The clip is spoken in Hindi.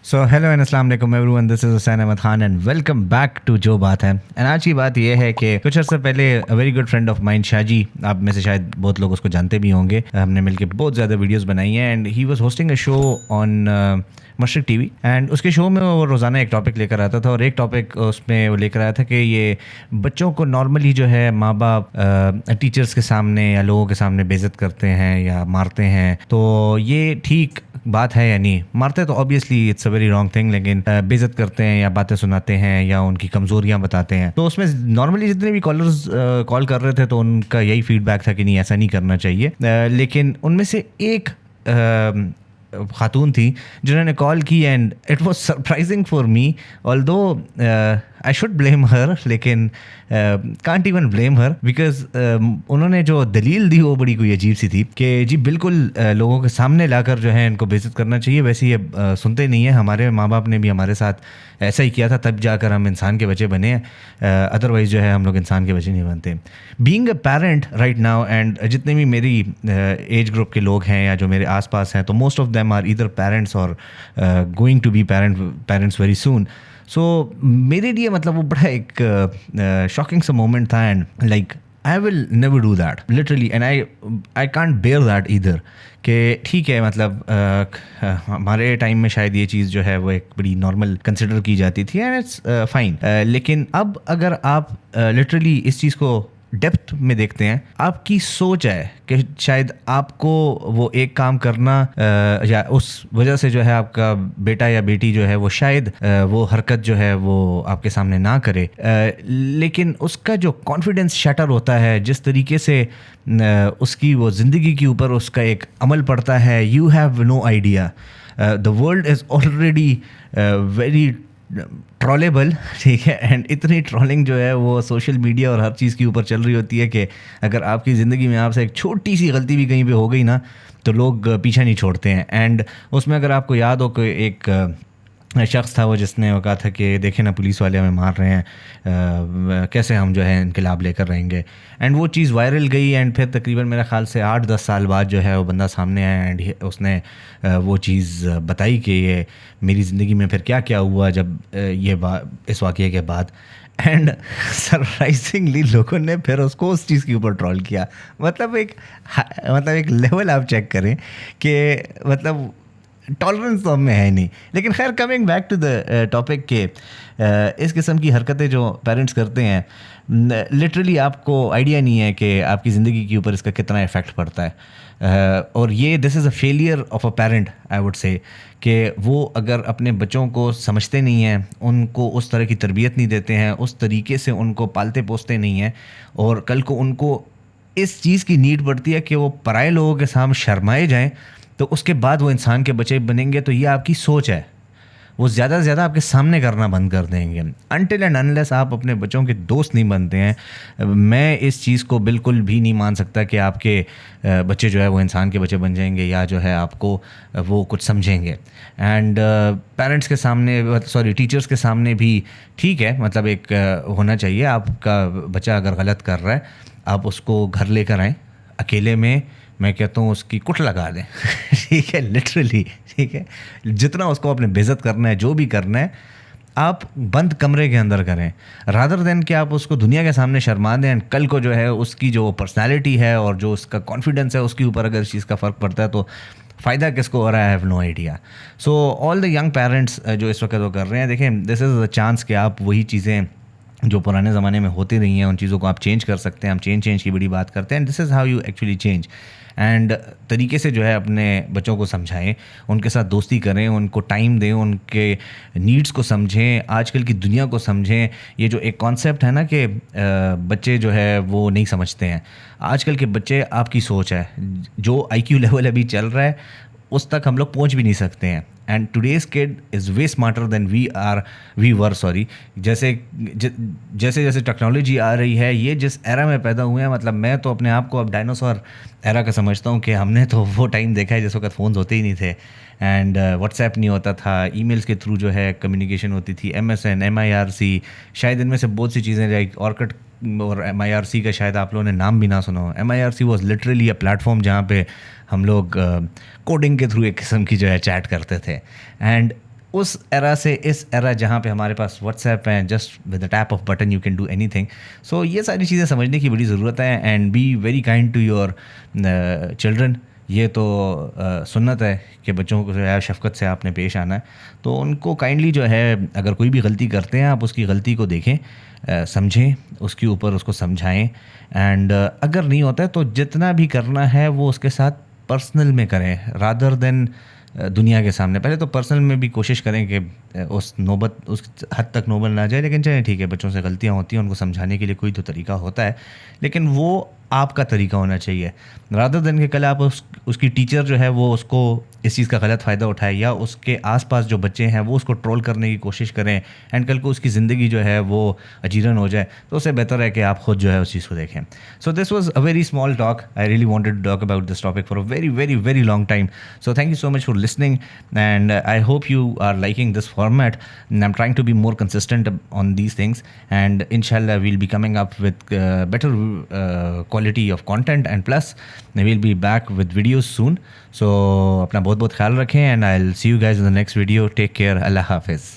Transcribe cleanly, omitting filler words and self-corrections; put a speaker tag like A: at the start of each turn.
A: सो हेलो एंड अस्सलाम वालेकुम everyone, this is Hussain Ahmed Khan and welcome back to जो बात है। एंड आज की बात यह है कि कुछ अर्से पहले a very good friend of mind Shaji, आप में से शायद बहुत लोग उसको जानते भी होंगे, हमने मिलकर बहुत ज़्यादा वीडियोस बनाई हैं and he was hosting a show on Mashrak TV. And उसके शो में वो रोज़ाना एक टॉपिक लेकर आता था और एक टॉपिक उसमें वो लेकर आया था कि ये बच्चों को नॉर्मली जो है माँ बाप टीचर्स के सामने या लोगों के सामने बेइज्जत करते हैं या मारते हैं, तो ये ठीक बात है या नहीं। मारते तो obviously it's a very wrong thing, लेकिन बेइज्जत करते हैं या बातें सुनाते हैं या उनकी कमज़ोरियाँ बताते हैं, तो उसमें नॉर्मली जितने भी कॉलर्स कॉल कर रहे थे तो उनका यही फीडबैक था कि नहीं, ऐसा नहीं करना चाहिए। लेकिन उनमें से एक खातून थी जिन्होंने कॉल की and it was surprising for me, although I should blame her, लेकिन can't even blame her because उन्होंने जो दलील दी वो बड़ी कोई अजीब सी थी कि जी बिल्कुल लोगों के सामने लाकर जो है इनको बेइज्जत करना चाहिए। वैसे ये सुनते नहीं है, हमारे माँ बाप ने भी हमारे साथ ऐसा ही किया था, तब जाकर हम इंसान के बच्चे बने हैं, अदरवाइज़ जो है हम लोग इंसान के बच्चे नहीं बनते। Being a parent right now, and जितने भी मेरी एज ग्रुप के लोग हैं या जो मेरे आसपास हैं, तो most of them are either parents और going to be parents very soon. So मेरे लिए मतलब वो बड़ा एक शॉकिंग सा मोमेंट था and like I will never do that literally, and I can't bear that either कि ठीक है, मतलब हमारे टाइम में शायद ये चीज़ जो है वो एक बड़ी नॉर्मल कंसिडर की जाती थी एंड इट्स फाइन। लेकिन अब अगर आप लिटरली इस चीज़ को डेप्थ में देखते हैं, आपकी सोच है कि शायद आपको वो एक काम करना या उस वजह से जो है आपका बेटा या बेटी जो है वो शायद वो हरकत जो है वो आपके सामने ना करे, लेकिन उसका जो कॉन्फिडेंस शटर होता है, जिस तरीके से उसकी वो ज़िंदगी के ऊपर उसका एक अमल पड़ता है, you have no idea. The world is already very trollable, ठीक है, एंड इतनी ट्रॉलिंग जो है वो सोशल मीडिया और हर चीज़ के ऊपर चल रही होती है कि अगर आपकी ज़िंदगी में आपसे एक छोटी सी गलती भी कहीं पे हो गई ना, तो लोग पीछा नहीं छोड़ते हैं। एंड उसमें अगर आपको याद हो कि एक शख्स था वो जिसने वो कहा था कि देखें ना, पुलिस वाले हमें मार रहे हैं, कैसे हम जो है इनकलाब लेकर रहेंगे। एंड वो चीज़ वायरल गई एंड फिर तकरीबन मेरा ख़्याल से 8-10 साल बाद जो है वो बंदा सामने आया एंड उसने वो चीज़ बताई कि ये मेरी ज़िंदगी में फिर क्या क्या हुआ जब ये इस वाक़ये के बाद। एंड सरप्राइजिंगली लोगों ने फिर उसको उस चीज़ के ऊपर ट्रोल किया। मतलब एक लेवल आप चेक करें कि मतलब टॉलरेंस तो हमें है नहीं। लेकिन खैर, coming back to the topic के इस किस्म की हरकतें जो पेरेंट्स करते हैं, लिटरली आपको आइडिया नहीं है कि आपकी ज़िंदगी के ऊपर इसका कितना इफ़ेक्ट पड़ता है। और ये this is a failure of a parent, I would say, कि वो अगर अपने बच्चों को समझते नहीं हैं, उनको उस तरह की तरबियत नहीं देते हैं, उस तरीके से उनको पालते पोसते नहीं हैं, और कल को उनको इस चीज़ की नीड पड़ती है कि वो पराए लोगों के सामने शर्माए जाएं, तो उसके बाद वो इंसान के बच्चे बनेंगे। तो ये आपकी सोच है, वो ज़्यादा से ज़्यादा आपके सामने करना बंद कर देंगे। अनटिल एंड अनलेस आप अपने बच्चों के दोस्त नहीं बनते हैं, मैं इस चीज़ को बिल्कुल भी नहीं मान सकता कि आपके बच्चे जो है वो इंसान के बच्चे बन जाएंगे या जो है आपको वो कुछ समझेंगे। एंड पेरेंट्स के सामने, सॉरी टीचर्स के सामने भी ठीक है, मतलब एक होना चाहिए, आपका बच्चा अगर गलत कर रहा है आप उसको घर लेकर आएँ अकेले में, मैं कहता हूँ उसकी कुट लगा दें ठीक है, लिटरली, ठीक है, जितना उसको अपने बेइज्जत करना है, जो भी करना है, आप बंद कमरे के अंदर करें, रादर देन कि आप उसको दुनिया के सामने शर्मा दें। एंड कल को जो है उसकी जो पर्सनालिटी है और जो उसका कॉन्फिडेंस है उसके ऊपर अगर इस चीज़ का फ़र्क पड़ता है तो फ़ायदा किसको हो रहा है, I have no idea. So all the young parents जो इस वक्त वो कर रहे हैं, देखें, दिस इज़ द चांस कि आप वही चीज़ें जो पुराने ज़माने में होती रही हैं उन चीज़ों को आप चेंज कर सकते हैं। हम चेंज की बड़ी बात करते हैं, and this is how you actually change. And तरीके से जो है अपने बच्चों को समझाएं, उनके साथ दोस्ती करें, उनको टाइम दें, उनके नीड्स को समझें, आजकल की दुनिया को समझें। ये जो एक कॉन्सेप्ट है ना कि बच्चे जो है वो नहीं समझते हैं, आजकल के बच्चे, आपकी सोच है, जो IQ लेवल अभी चल रहा है उस तक हम लोग पहुंच भी नहीं सकते हैं। And today's kid is way smarter than we were sorry. जैसे जैसे टेक्नोलॉजी आ रही है, ये जिस एरा में पैदा हुए हैं, मतलब मैं तो अपने आप को अब डायनासोर एरा का समझता हूँ कि हमने तो वो टाइम देखा है जिस वक्त फ़ोन्स होते ही नहीं थे, एंड व्हाट्सएप नहीं होता था, ईमेल्स के थ्रू जो है कम्युनिकेशन होती थी, MSN, MIRC, शायद इनमें से बहुत सी चीज़ें लाइक ऑर्किड और MIRC का शायद आप लोगों ने नाम भी ना सुना हो। MIRC was literally a platform जहाँ पे हम लोग कोडिंग के थ्रू एक किस्म की जो है चैट करते थे। एंड उस एरा से इस एरा जहाँ पे हमारे पास व्हाट्सएप है, just with the tap of button you can do anything. So ये सारी चीज़ें समझने की बड़ी ज़रूरत है. And be very kind to your children. ये तो सुन्नत है कि बच्चों को जो है शफ़क़त से आपने पेश आना है. तो उनको काइंडली जो है अगर कोई भी गलती करते हैं आप उसकी गलती को देखें, समझें, उसके ऊपर उसको समझाएं. एंड अगर नहीं होता है तो जितना भी करना है वो उसके साथ पर्सनल में करें रादर देन दुनिया के सामने. पहले तो पर्सनल में भी कोशिश करें कि उस नौबत उस हद तक नौबत ना जाए. लेकिन चलिए ठीक है, बच्चों से गलतियां होती हैं, उनको समझाने के लिए कोई तो तरीका होता है, लेकिन वो आपका तरीका होना चाहिए. रादर देन कि कल आप उसकी टीचर जो है वो उसको इस चीज़ का गलत फ़ायदा उठाए, या उसके आसपास जो बच्चे हैं वो उसको ट्रोल करने की कोशिश करें, एंड कल को उसकी ज़िंदगी जो है वो अजीरन हो जाए. तो उससे बेहतर है कि आप खुद जो है उस चीज़ को देखें. So this was a very small talk. I really wanted to talk about this topic for a very very very long time. So thank you so much for listening, and I hope you are liking this format. And I'm trying to be more consistent on these things, and inshallah we'll be coming up with better quality of content, and plus we'll be back with videos soon. So अपना बहुत बहुत ख्याल रखें, and I'll see you guys in the next video. Take care. Allah Hafiz.